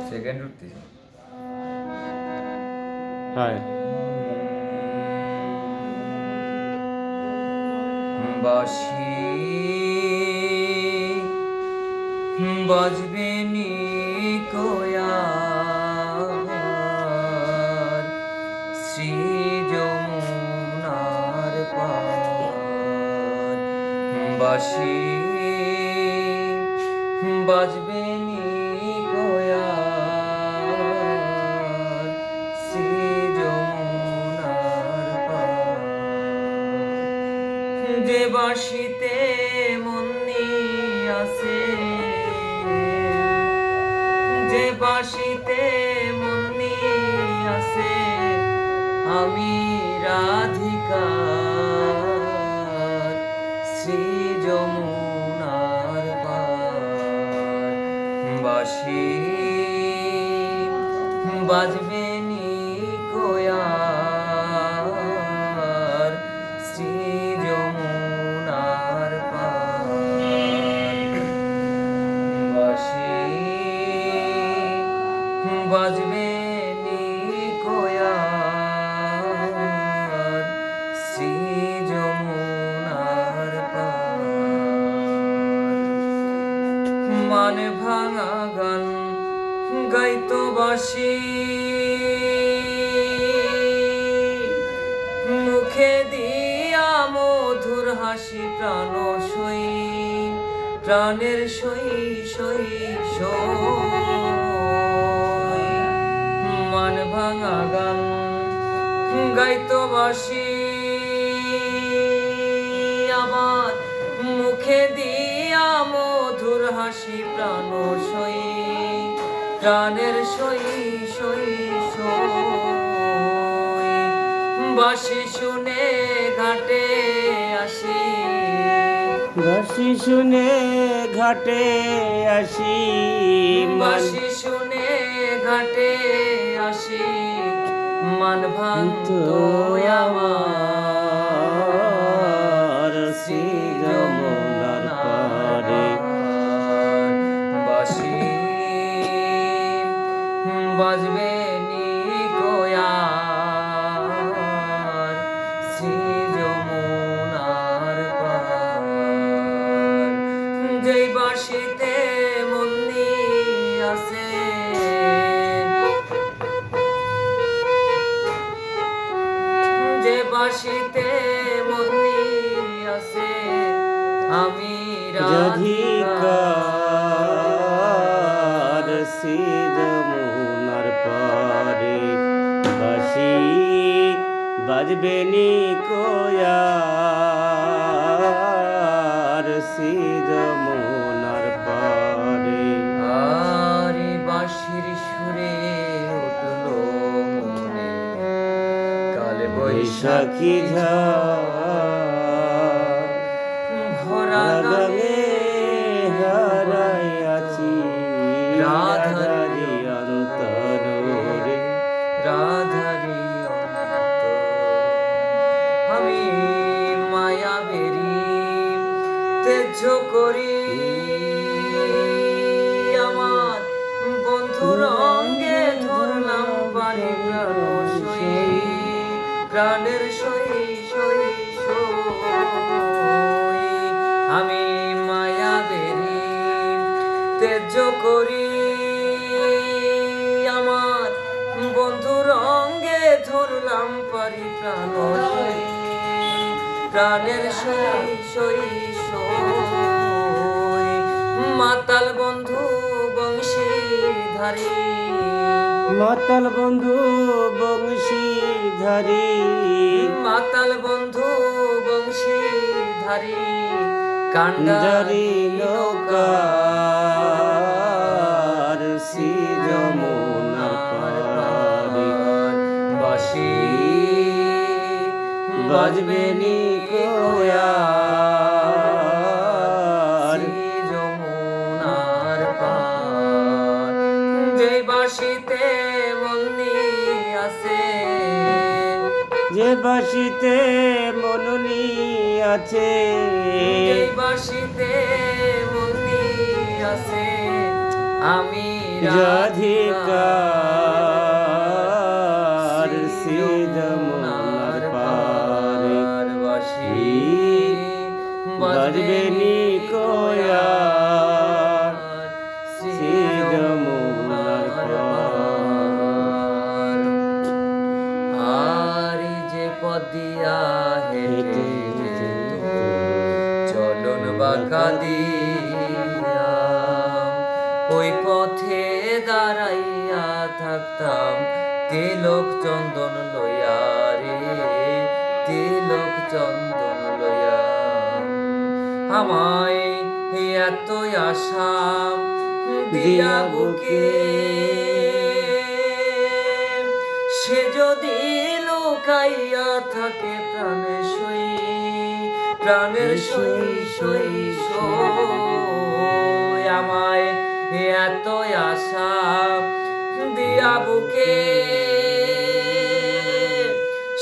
Second উঠতেছে। হয় বাঁশি বাজবে নি কোয়ার শ্রী যমুনার পার। বাঁশি বাজবে নি কোয়ার শ্রী যমুনার পার। যে বাঁশিতে মন্নি আছে, যে বাঁশিতে মন্নি আছে, আমি রাধিকার শ্রী যমুনার পার। বাঁশি বাজবে নি কোয়ার শ্রী যমুনার পার। বাঁশি বাজবে নি কোয়ার শ্রী যমুনার পার। মান ভাঙা গান গাইতো বাঁশি, মুখে দিয়া মধুর হাসি প্রাণ সই, প্রাণের সই সই সই। মান ভাঙা গান গাইতো বাঁশি, আমার মুখে দিয়া মধুর হাসি প্রাণ সই, প্রাণের সই সই সই। বাঁশি শুনে ঘাটে আসি, বাঁশি শুনে ঘাটে আসি, বাঁশি শুনে ঘাটে আসি, মান ভাঙতো আমার শ্রী যমুনার পারে। বাঁশি বাজবে নি কোয়ার শ্রী যমুনার পার। যেই বাঁশিতে মন্নি আছে, যে বাঁশিতে মন্নি আছে, আমি রাধিকার শ্রী যমুনার পারে। বাঁশি বাজবে নি কোয়ার শ্রী যমুনার পারে। আরে বাঁশির সুরে উঠলো মনে কাল বৈশাখী ঝড়, ভরা গানে হারাই আছি রাধারি অন্তরে। রাধারি অন্তর। আমি মায়া বেরি তেজ করি, আমার বন্ধুর অঙ্গে ধরলাম পারি প্রাণ সই, প্রাণের সই সই সই। আমি মায়া বেরি তেজ করি, আমার বন্ধুর অঙ্গে ধরলাম পারি প্রাণ সই, প্রাণের সই সই সই। মাতাল বন্ধু বংশীধারী, মাতাল বন্ধু বংশীধারী, মাতাল বন্ধু বংশীধারী, কান্ডারি নৌকার শ্রী যমুনার পারে। বাঁশি বাজবে নি কোয়ার শ্রী যমুনার পার। যে বাঁশিতে মন্নি আছে, যে বাঁশিতে মননি আছে, যে বাঁশিতে মন্নি আছে, আমি রাধিকার শ্রী যমুনার পারে বাঁশি বাজবে নিকোয়ার শ্রী যমুনার পার। আর যে পদিয়া হেঁটে যেত চলন বাঁকা দিয়া, ওই পথে দাঁড়াইয়া থাকতাম তিলক চন্দন লইয়া রে, তিলক চন্দন লইয়া। আমায় এত আশা দিয়া বুকে, সে যদি লুকাইয়া থাকে প্রাণের সই, প্রাণের সই সই সই। আমায় এত আশা দিয়া বুকে,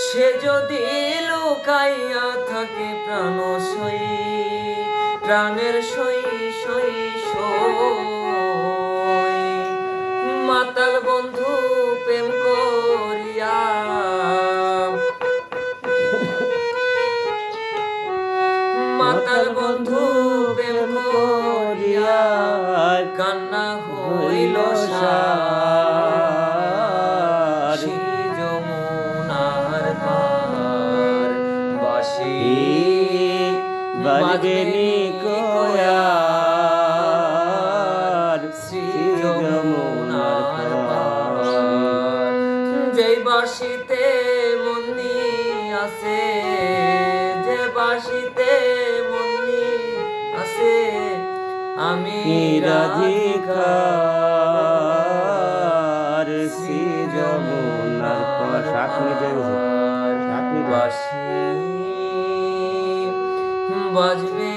সে যদি লুকাইয়া থাকে প্রাণ সই, প্রাণের সই সই সই। মাতাল বন্ধু প্রেম করিয়া, মাতাল বন্ধু প্রেম করিয়া কান্না হইল সার, শ্রী যমুনার পার। বাঁশি বাজবে নিকোয়ার শ্রী যমুনার পার। যেই বাঁশিতে মনি আছে, যে বাঁশিতে মনি আছে, আমি রাধিকার শ্রী যমুনার পার। 7 মিনিট হয়ে গেছে, 7 মিনিট। বাঁশি বাজবে